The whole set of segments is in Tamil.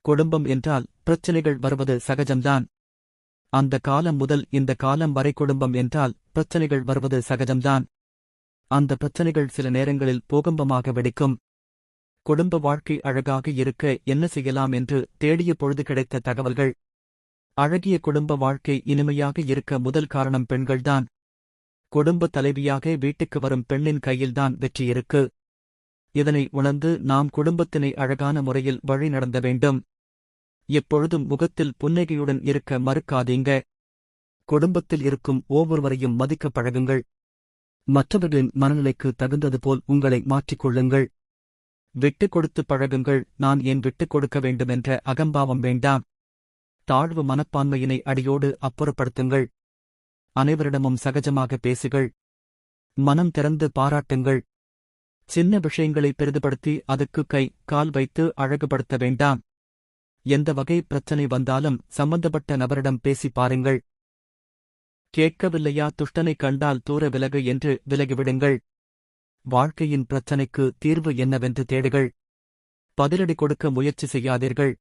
குடும்பம் என்றால் பிரச்சனைகள் வருவது சகஜம்தான். அந்த காலம் முதல் இந்த காலம் வரை குடும்பம் என்றால் பிரச்சனைகள் வருவது சகஜம்தான். அந்த பிரச்சனைகள் சில நேரங்களில் பூகம்பமாக வெடிக்கும். குடும்ப வாழ்க்கை அழகாக இருக்க என்ன செய்யலாம் என்று தேடிய பொழுது கிடைத்த தகவல்கள். அழகிய குடும்ப வாழ்க்கை இனிமையாக இருக்க முதல் காரணம் பெண்கள்தான். குடும்ப தலைவியாக வீட்டுக்கு வரும் பெண்ணின் கையில்தான் வெற்றி இருக்கு. இதனை உணர்ந்து நாம் குடும்பத்தினை அழகான முறையில் வழி நடந்த வேண்டும். எப்பொழுதும் முகத்தில் புன்னகையுடன் இருக்க மறுக்காதீங்க. குடும்பத்தில் இருக்கும் ஒவ்வொருவரையும் மதிக்க பழகுங்கள். மற்றவர்களின் மனநிலைக்கு தகுந்தது போல் உங்களை மாற்றிக்கொள்ளுங்கள். விட்டுக் கொடுத்து பழகுங்கள். நான் ஏன் விட்டுக் கொடுக்க வேண்டுமென்ற அகம்பாவம் வேண்டாம். தாழ்வு மனப்பான்மையினை அடியோடு அப்புறப்படுத்துங்கள். அனைவரிடமும் சகஜமாக பேசுங்கள். மனம் திறந்து பாராட்டுங்கள். சின்ன விஷயங்களை பெரிதுபடுத்தி அதுக்கு கை கால் வைத்து அழகுபடுத்த வேண்டாம். எந்த வகை பிரச்சனை வந்தாலும் சம்பந்தப்பட்ட நபரிடம் பேசி பாருங்கள். கேட்கவில்லையா, துஷ்டனை கண்டால் தூர விலகு என்று விலகிவிடுங்கள். வாழ்க்கையின் பிரச்சனைக்கு தீர்வு என்னவென்று தேடுங்கள். பதிலடி கொடுக்க முயற்சி செய்யாதீர்கள்.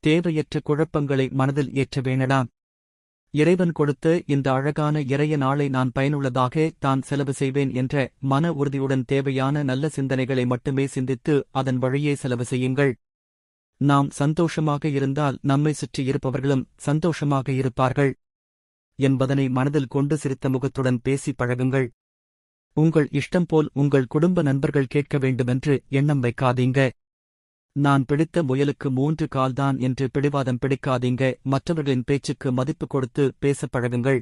தேவையற்ற குழப்பங்களை மனதில் ஏற்ற வேணலாம். இறைவன் கொடுத்த இந்த அழகான இறைய நாளை நான் பயனுள்ளதாக தான் செலவு செய்வேன் என்ற மன உறுதியுடன் தேவையான நல்ல சிந்தனைகளை மட்டுமே சிந்தித்து அதன் வழியே செலவு செய்யுங்கள். நாம் சந்தோஷமாக இருந்தால் நம்மை சுற்றி இருப்பவர்களும் சந்தோஷமாக இருப்பார்கள் என்பதனை மனதில் கொண்டு சிரித்த முகத்துடன் பேசி பழகுங்கள். உங்கள் இஷ்டம் போல் உங்கள் குடும்ப நண்பர்கள் கேட்க வேண்டுமென்று எண்ணம் வைக்காதீங்க. நான் பிடித்த முயலுக்கு 3 கால்தான் என்று பிடிவாதம் பிடிக்காதீங்க. மற்றவர்களின் பேச்சுக்கு மதிப்பு கொடுத்து பேச பழகுங்கள்.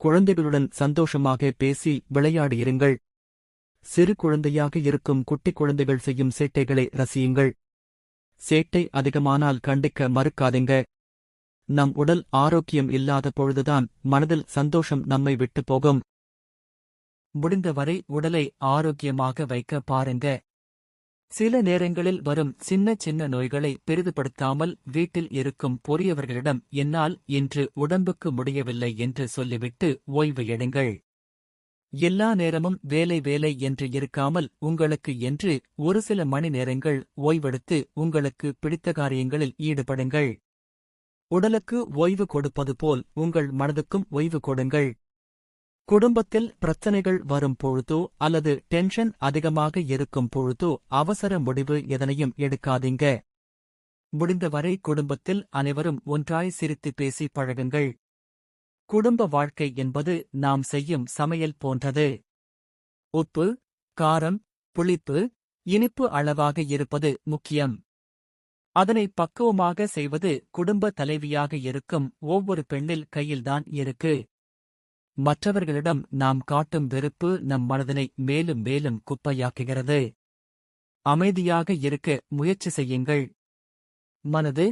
குழந்தைகளுடன் சந்தோஷமாக பேசி விளையாடி இருங்கள். சிறு குழந்தையாக இருக்கும் குட்டி குழந்தைகள் செய்யும் சேட்டைகளை ரசியுங்கள். சேட்டை அதிகமானால் கண்டிக்க மறுக்காதீங்க. நம் உடல் ஆரோக்கியம் இல்லாத பொழுதுதான் மனதில் சந்தோஷம் நம்மை விட்டு போகும். முடிந்தவரை உடலை ஆரோக்கியமாக வைக்க பாருங்க. சில நேரங்களில் வரும் சின்ன சின்ன நோய்களை பெரிதுபடுத்தாமல் வீட்டில் இருக்கும் பெரியவர்களிடம் என்னால் இன்று உடம்புக்கு முடியவில்லை என்று சொல்லிவிட்டு ஓய்வு எடுங்கள். எல்லா நேரமும் வேலை வேலை என்று இருக்காமல் உங்களுக்கு என்று ஒரு சில மணி நேரங்கள் ஓய்வெடுத்து உங்களுக்கு பிடித்த காரியங்களில் ஈடுபடுங்கள். உடலுக்கு ஓய்வு கொடுப்பது போல் உங்கள் மனதுக்கும் ஓய்வு கொடுங்கள். குடும்பத்தில் பிரச்சனைகள் வரும் பொழுதோ அல்லது டென்ஷன் அதிகமாக இருக்கும் பொழுதோ அவசர முடிவு எதனையும் எடுக்காதீங்க. முடிந்தவரை குடும்பத்தில் அனைவரும் ஒன்றாய் சிரித்து பேசி பழகுங்கள். குடும்ப வாழ்க்கை என்பது நாம் செய்யும் சமையல் போன்றது. உப்பு, காரம், புளிப்பு, இனிப்பு அளவாக இருப்பது முக்கியம். அதனை பக்குவமாக செய்வது குடும்ப தலைவியாக இருக்கும் ஒவ்வொரு பெண்ணில் கையில்தான் இருக்கு. மற்றவர்களிடம் நாம் காட்டும் வெறுப்பு நம் மனதினை மேலும் மேலும் குப்பையாக்குகிறது. அமைதியாக இருக்க முயற்சி செய்யுங்கள். மனது